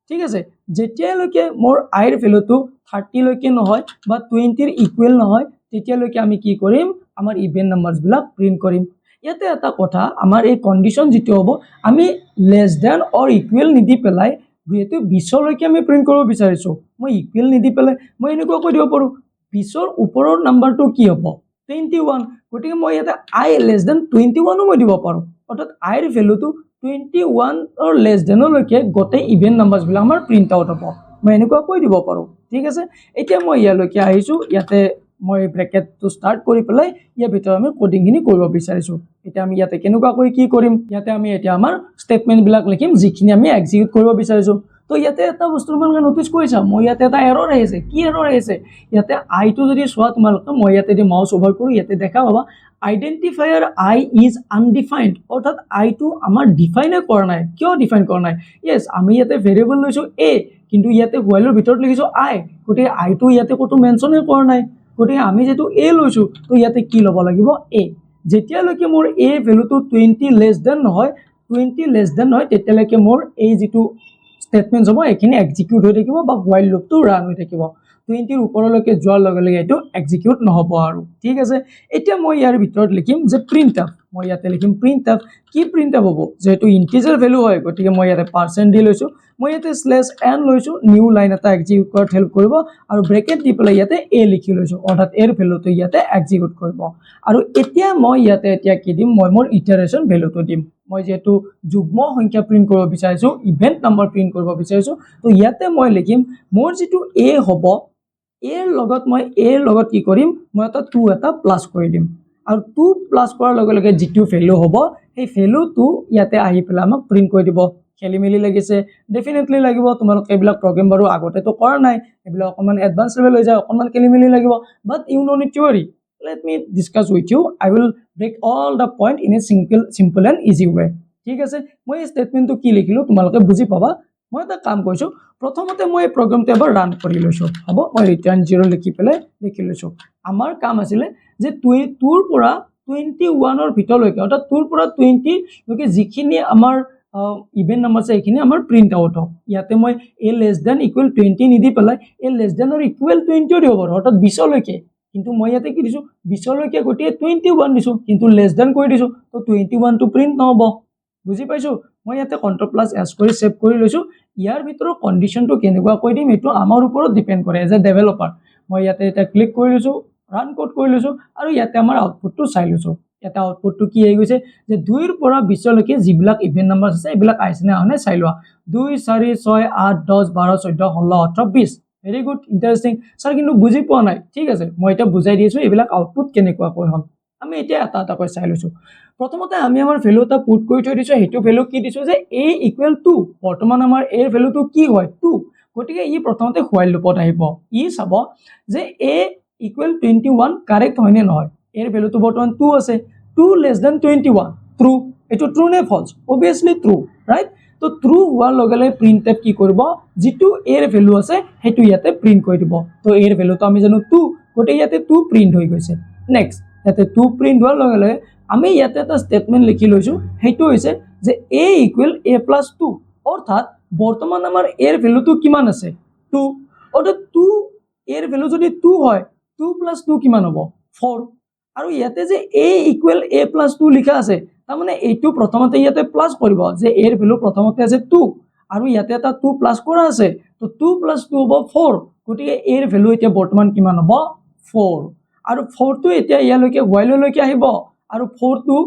ঠিক আছে যেতিয়ালৈকে মোৰ i ৰ ভ্যালুটো 30 লৈকে নহয় বা 20 ৰ ইকুৱেল নহয় তেতিয়ালৈকে আমি কি কৰিম আমাৰ ইভেন নাম্বাৰছ বিলাক প্ৰিন্ট কৰিম ইয়াতে এটা কথা আমাৰ এই কন্ডিশন যেটো হ'ব আমি less than or equal নিদি পেলাই যেহেতু 20 লৈকে আমি প্ৰিন্ট কৰিব বিচাৰিছো মই ইকুৱেল নিদি পেলাই মই এনেকুৱা কৈ দিব পাৰো 20 ৰ ওপৰৰ নাম্বাৰটো কি হ'ব 21 গতিকে মই ইয়াতে i less than 21 মই দিব পাৰো অৰ্থাৎ i ৰ ভ্যালুটো 21 or less than লৈকে গতে ইভেন নাম্বাৰছ বিলাক আমাৰ প্ৰিন্ট আউট হ'ব মই এনেকুৱা কৈ দিব পাৰো ঠিক আছে এতিয়া মই ইয়ালৈকে আহিছো ইয়াতে মই ব্ৰেকেটটো ষ্টাৰ্ট কৰি পেলাই ইয়াৰ ভিতৰত আমি কোডিং খিনি কৰিব বিচাৰিছো এতিয়া আমি ইয়াতে কেনেকুৱা কৈ কি কৰিম ইয়াতে আমি এতিয়া আমাৰ ষ্টেটমেন্ট বিলাক লিখিম যিখিনি আমি এক্সিকিউট কৰিব বিচাৰিছো তো ইয়াতে এটা বস্তু তোমালোকে নটিস কৰিছা মই ইয়াতে এটা এৰৰ আহিছে কি এৰৰ আহিছে ইয়াতে i টো যদি সোৱা তোমালোকে মই ইয়াতে দি মাউস ওভাৰ কৰো ইয়াতে দেখা পাবা আইডেন্টিফায়াৰ i is undefined অৰ্থাৎ i টো আমাৰ ডিফাইন কৰা নাই কিয় ডিফাইন কৰা নাই yes আমি ইয়াতে ভেৰিয়েবল লৈছো a কিন্তু ইয়াতে while ৰ ভিতৰত লিখিছো i গতিকে i টো ইয়াতে কতো মেনশন কৰা নাই গতিকে আমি যেটো a লৈছো তো ইয়াতে কি ল'ব লাগিব a যেতিয়ালৈকে মোৰ a ভ্যালুটো 20 লেছ দেন নহয় তেতিয়ালৈকে মোৰ এই যেটো স্টেটমেন্টস হ'ব এখিনি এক্সিকিউট হৈ থাকিব বা while লুপটো ৰান হৈ থাকিব 20 ৰ ওপৰলৈকে যোৱাৰ লগে লগে এটো এক্সিকিউট নহব আৰু ঠিক আছে এতিয়া মই ইয়াৰ ভিতৰত লিখিম যে printf মই ইয়াতে লিখিম printf কি printf হ'ব যেটো ইন্টিজাৰ ভ্যালু হয় গতিকে মই ইয়াতে % দি লৈছো মই ইয়াতে /n লৈছো নিউ লাইন এটা এক্সিকিউট কৰাত হেল্প কৰিব আৰু ব্ৰেকেট দি পেলাই ইয়াতে a লিখি লৈছো অৰ্থাৎ এৰ ভ্যালুটো ইয়াতে এক্সিকিউট কৰিব আৰু এতিয়া মই ইয়াতে কি দিম মই মোৰ ইটাৰেশন ভ্যালুটো দিম মই যেটো যুগ্ম সংখ্যা প্ৰিন্ট কৰিব বিচাৰিছো ইভেন্ট নম্বৰ প্ৰিন্ট কৰিব বিচাৰিছো তো ইয়াতে মই লিখিম মোৰ যেটো a হ'ব এৰ লগত কি কৰিম মই এটা 2 এটা প্লাস কৰি দিম আৰু 2 প্লাস কৰাৰ লগে লগে যেটো ভ্যালু হ'ব এই ভ্যালুটো ইয়াতে আহি পেলাই আমাক প্ৰিন্ট কৰি দিব খেলিমেলি লাগিছে ডেফিনেটলি লাগিব তোমালোকে এইবিলাক প্ৰগ্ৰাম বাৰু আগতে তো কৰা নাই এইবিলাক অকমান এডভান্স লেভেল হৈ যায় অকমান খেলিমেলি লাগিব but you no need to worry let me discuss with you I will break all the point in a simple and easy way ঠিক আছে মই স্টেটমেন্টটো কি লিখিলো তোমালোকে বুজি পাবা মই এটা কাম কৰিছো প্ৰথমতে মই এই প্ৰগ্ৰামটো এবাৰ ৰান কৰি লৈছো হ'ব মই ৰিটাৰ্ন 0 লিখি লৈছো আমাৰ কাম আছিল যে 2 ৰ পৰা 21 ৰ ভিতৰলৈকে অৰ্থাৎ 2 ৰ পৰা 20 লৈকে যিখিনি আমাৰ ইভেন নম্বৰ আছে এখিনি আমাৰ প্ৰিন্ট আউট হ'ব ইয়াতে মই a less than equal 20 নিদি পেলাই a less than or equal 20 দিব পাৰো অৰ্থাৎ 20 লৈকে কিন্তু মই ইয়াতে কি দিছো 20 লৈকে গটিয়ে 21 দিছো কিন্তু less than কৈ দিছো তো 21 টো প্ৰিন্ট নহব বুজি পাইছো মই ইয়াতে Ctrl+S কৰি সেভ কৰি লৈছো ইয়াৰ ভিতৰৰ কন্ডিশনটো কেনেকুৱা কৈ দিম এটো আমাৰ ওপৰত ডিপেন্ড কৰে এজ এ ডেভেলপাৰ মই ইয়াতে এটা ক্লিক কৰি লৈছো ৰান কোড কৰি লৈছো আৰু ইয়াতে আমাৰ আউটপুটটো চাই লৈছো এটা আউটপুটটো কি হৈ গৈছে যে 2 ৰ পৰা 20 লৈকে যিবিলাক ইভেন নাম্বাৰছ আছে এইবিলাক আইছনে আনে চাই লোৱা 2 4 6 8 10 12 14 16 18 20 ভেৰি গুড ইন্টাৰেষ্টিং স্যাৰ কিন্তু বুজি পোৱা নাই ঠিক আছে মই এটা বুজাই দিছো এইবিলাক আউটপুট কেনেকুৱা কৈ হল আমি এতিয়া এটা কৈ চাই লৈছো প্ৰথমতে আমি আমাৰ ভ্যালু এটা পুট কৰি থৈ দিছো হেতু ভ্যালু কি দিছো যে a = 2 বৰ্তমান আমাৰ a ৰ ভ্যালুটো কি হয় 2 গতিকে ই প্ৰথমতে while লুপত আহিব ই চাব যে a = 21 কাৰেক্ট হয় নে নহয় এৰ ভ্যালুটো বৰ্তমান 2 আছে 2 less than 21 ট্ৰু এটো ট্ৰু নে ফলস obviously true right তো ট্ৰু হোৱাৰ লগে লগে প্ৰিণ্টএফ কি কৰিব যিটো এৰ ভ্যালু আছে হেতু ইয়াতে প্ৰিন্ট কৰি দিব তো এৰ ভ্যালুটো আমি জানো 2 গটে ইয়াতে 2 প্ৰিন্ট হৈ গৈছে নেক্সট ইয়াতে 2 প্ৰিন্ট হোৱাৰ লগে লগে আমি ইয়াতে এটা স্টেটমেন্ট লিখি লৈছো হেতু হৈছে যে a = a + 2 অৰ্থাৎ বৰ্তমান আমাৰ এৰ ভ্যালুটো কিমান আছে 2 অৰ্থাৎ 2 এৰ ভ্যালু যদি 2 হয় 2 + 2 কিমান হ'ব 4 আৰু ইয়াতে যে a = a + 2 লিখা আছে তাৰ মানে এইটো প্ৰথমতে ইয়াতে প্লাস কৰিব যে এৰ ভ্যালু প্ৰথমতে আছে 2 আৰু ইয়াতে এটা 2 প্লাস কৰা আছে তো 2 + 2 হ'ব 4 গতিকে এৰ ভ্যালু এতিয়া বৰ্তমান কিমান হ'ব 4 আৰু 4 টো এতিয়া ইয়ালৈকে while লৈকে আহিব আৰু 4 টো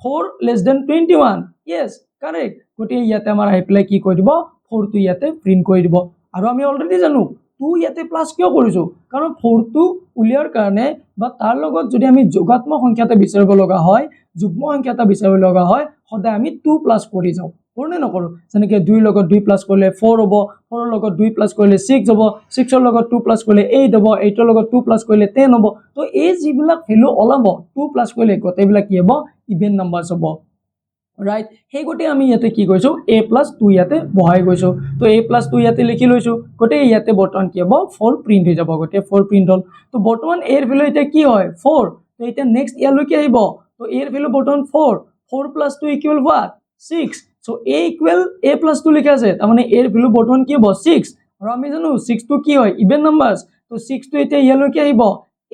4 < 21 yes correct গতিকে ইয়াতে আমাৰ আহি প্লাই কি কৰি দিব 4 টো ইয়াতে প্ৰিন্ট কৰি দিব আৰু আমি অলৰেডি জানো 2 ইয়াতে প্লাস কিয় কৰিছো কাৰণ 4 টো উলিয়াৰ কাৰণে বা তাৰ লগত যদি আমি যোগাত্মক সংখ্যা এটা বিচাৰিব লগা হয় যুগ্ম সংখ্যা এটা বিচাৰিব লগা হয় সদায় আমি 2 প্লাস কৰি যাও কৰনে নকৰো যেনেকৈ 2 লগত 2 প্লাস কৰিলে 4 হ'ব 4 ৰ লগত 2 প্লাস কৰিলে 6 হ'ব 6 ৰ লগত 2 প্লাস কৰিলে 8 হ'ব 8 ৰ লগত 2 প্লাস কৰিলে 10 হ'ব তো এই যিবিলাক ভ্যালু ওলাব 2 প্লাস কৰিলে গটেবিলাক কি হ'ব ইভেন নাম্বাৰস হ'ব right हे गोटे আমি ইয়াতে কি কৈছো a + 2 ইয়াতে বহাই গৈছো তো a + 2 ইয়াতে লিখি লৈছো গোটে ইয়াতে বৰ্তমান কি হ'ব 4 প্ৰিন্ট হৈ যাব গোটে 4 প্ৰিন্ট হল তো বৰ্তমান a ৰ ভ্যালু এটা কি হয় 4 তো এটা নেক্সট ইয়ালৈকে আহিব তো a ৰ ভ্যালু বৰ্তমান 4 4 + 2 = what 6 so a = a + 2 লিখা আছে তাৰ মানে a ৰ ভ্যালু বৰ্তমান কি হ'ব 6 আৰু আমি জানো 6 টো কি হয় ইভেন নাম্বাৰস তো 6 টো এটা ইয়ালৈকে আহিব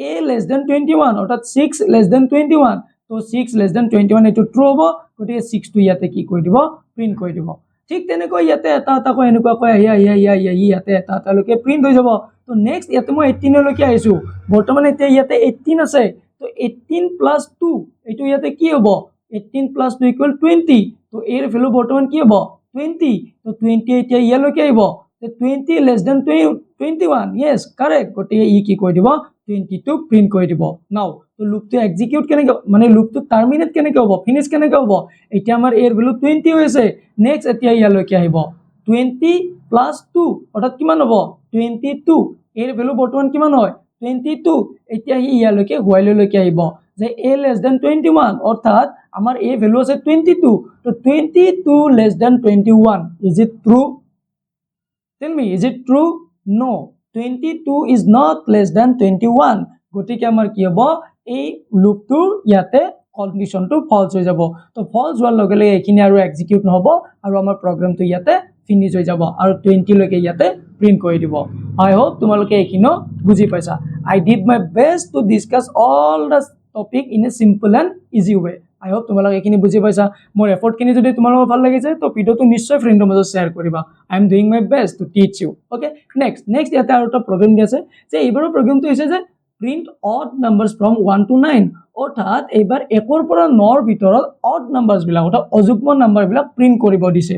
a < 21 অৰ্থাৎ 6 < 21 তো 6 < 21 এটো ট্ৰু হ'ব গতিকে 6 টো ইয়াতে কি কৰি দিব প্ৰিন্ট কৰি দিব ঠিক তেনেকৈ ইয়াতে এটা এটা কৈ এনেকুৱা কৈ ইয়াতে এটা এটা লৈকে প্ৰিন্ট হৈ যাব তো নেক্সট ইয়াতে মই 18 লৈকে আহিছো বৰ্তমান এতিয়া ইয়াতে 18 আছে তো 18 + 2 এটো ইয়াতে কি হ'ব 18 + 2 = 20 তো এৰ ভ্যালু বৰ্তমান কি হ'ব 20 তো 20 এতিয়া ইয়ালৈকে আহিব তো 20 < 21 yes correct গতিকে ই কি কৰি দিব 22 প্ৰিন্ট কৰি দিব নাও তো লুপটো এক্সিকিউট কেনেকৈ মানে লুপটো টাৰ্মিনেট কেনেকৈ হ'ব ফিনিশ কেনেকৈ হ'ব এতিয়া আমাৰ এৰ ভ্যালু 20 হৈছে নেক্সট এতিয়া ইয়ালৈকে আহিব 20 + 2 অৰ্থাৎ কিমান হ'ব 22 এৰ ভ্যালু বৰ্তমান কিমান হয় 22 এতিয়া ই ইয়ালৈকে while লৈকে আহিব যে a < 21 অৰ্থাৎ আমাৰ a ভ্যালু আছে 22 তো 22 < 21 is it true tell me is it true no 22 is not less than 21 গতিকে আমাৰ কি হ'ব এই লুপটো ইয়াতে কন্ডিশনটো ফলস হৈ যাব তো ফলস হোৱাৰ লগে লগে এখিনি আৰু এক্সিকিউট নহব আৰু আমাৰ প্ৰগ্ৰামটো ইয়াতে ফিনিশ হৈ যাব আৰু 20 লৈকে ইয়াতে প্ৰিন্ট কৰি দিব আই হোপ তোমালোকে এখিনো বুজি পাইছা I did my best to discuss all the topic in a simple and easy way I hope তোমালোকে এখিনি বুজি পাইছা মোৰ এফৰ্ট কিনি যদি তোমালোকৰ ভাল লাগিছে তো ভিডিওটো নিশ্চয় ফ্ৰেণ্ডৰ মাজত শেয়াৰ কৰিবা I am doing my best to teach you okay next ইয়াতে আৰু এটা প্ৰগ্ৰাম দি আছে যে এইবাৰৰ প্ৰগ্ৰামটো হৈছে যে print odd numbers from 1 to 9 অৰ্থাৎ এইবাৰ 1 ৰ পৰা 9 ৰ ভিতৰত odd numbers বিলাক অৰ্থাৎ অযুগ্ম নাম্বাৰ বিলাক প্ৰিন্ট কৰিব দিছে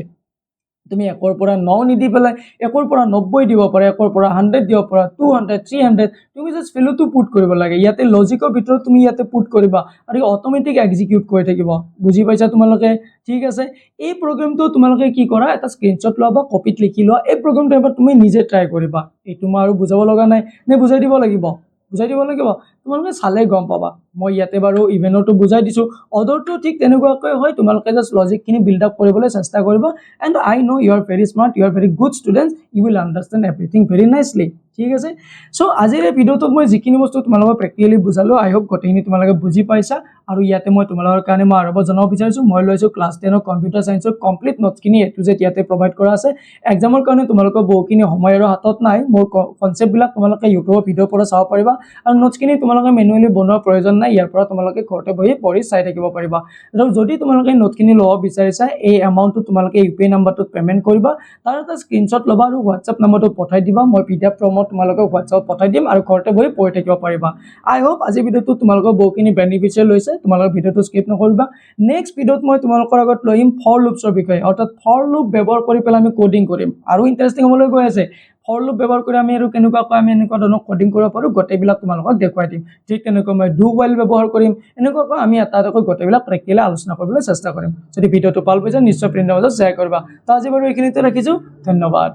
তুমি 1 ৰ পৰা 9 নিদি পেলাই 1 ৰ পৰা 90 দিব পাৰা 1 ৰ পৰা 100 দিব পাৰা 200 300 তুমি জাস্ট ভ্যালুটো পুট কৰিব লাগে ইয়াতে লজিকৰ ভিতৰত তুমি ইয়াতে পুট কৰিবা আৰু অটোমেটিক এক্সিকিউট কৰি থাকিব বুজি পাইছা তোমালোকে ঠিক আছে এই প্ৰগ্ৰামটো তোমালোকে কি কৰা এটা স্ক্ৰিনশ্বট লবা কপিত লিখি লোৱা এই প্ৰগ্ৰামটো এবাৰ তুমি নিজে ট্ৰাই কৰিবা এই তোমাৰ আৰু বুজাব লগা নাই নে বুজাই দিব লাগিব তোমালোকে চালে গম পাবা মই ইয়াতে বাৰু ইভেনটো বুজাই দিছো অদৰটো ঠিক তেনেকুৱাকৈ হয় তোমালোকে জাস্ট লজিকখিনি বিল্ড আপ কৰিবলৈ চেষ্টা কৰিবা and I know you are very smart you are very good students you will understand everything very nicely ঠিক আছে সো আজিৰ এই ভিডিওটো মই যিখিনি বস্তু তোমালোকক প্ৰেক্টিক্যালি বুজালো আই হোপ গটেইনি তোমালোকে বুজি পাইছা আৰু ইয়াতে মই তোমালোকৰ কাৰণে মই আৰু জনাব বিচাৰিছো মই লৈছো ক্লাছ 10 ৰ computer সায়েন্সৰ complete নোটছখিনি A to Z ইয়াতে প্ৰভাইড কৰা আছে এক্সামৰ কাৰণে তোমালোকৰ বহুখিনি সময় আৰু হাতত নাই মোৰ কনসেপ্ট বিলাক তোমালোকে ইউটিউবৰ ভিডিঅ পৰা চাব পাৰিবা আৰু নোটছখিনি তোমালোকে মেনুৱেলি বনোৱাৰ প্ৰয়োজন নাই ইয়াৰ পৰা তোমালোকে ঘৰতে বহি পঢ়ি চাই থাকিব পাৰিবা আৰু যদি তোমালোকে নোটছখিনি ল'ব বিচাৰিছা এই এমাউন্টটো তোমালোকে ইউপিআই নম্বৰটোত পেমেন্ট কৰিবা তাৰ এটা স্ক্ৰিনশ্বট ল'বা আৰু WhatsApp নম্বৰটো পঠাই দিবা মই PDF ফৰ্মত তোমালোকে WhatsApp পঠাই দিম আৰু ঘৰতে বহি পঢ়ি থাকিব পাৰিবা আই হোপ আজি ভিডিওটো তোমালোকৰ বহুখিনি বেনিফিচিয়েল হৈছে তোমালোকে ভিডিওটো স্কিপ নকৰিবা নেক্সট ভিডিওত মই তোমালোকৰ আগত লৈম ফৰ লুপছৰ বিষয়ে অৰ্থাৎ ফৰ লুপ ব্যৱহাৰ কৰি পেলাই আমি কোডিং কৰিম আৰু ইন্টাৰেষ্টিং হ'বলৈ গৈ আছে ফৰ লুপ ব্যৱহাৰ কৰি আমি আৰু কেনেকুৱাকৈ আমি এনেকুৱা ধৰণৰ কোডিং কৰিব পাৰো গোটেইবিলাক তোমালোকক দেখুৱাই দিম ঠিক তেনেকৈ মই ডু হুৱাইল ব্যৱহাৰ কৰিম এনেকুৱাকৈ আমি এটা এটাকৈ গোটেইবিলাক প্ৰেক্টিক্যালি আলোচনা কৰিবলৈ চেষ্টা কৰিম যদি ভিডিওটো ভাল পাইছা নিশ্চয় ফ্ৰেণ্ডৰ মাজত শ্বেয়াৰ কৰিবা তো আজি বাৰু এইখিনিতে ৰাখিছো ধন্যবাদ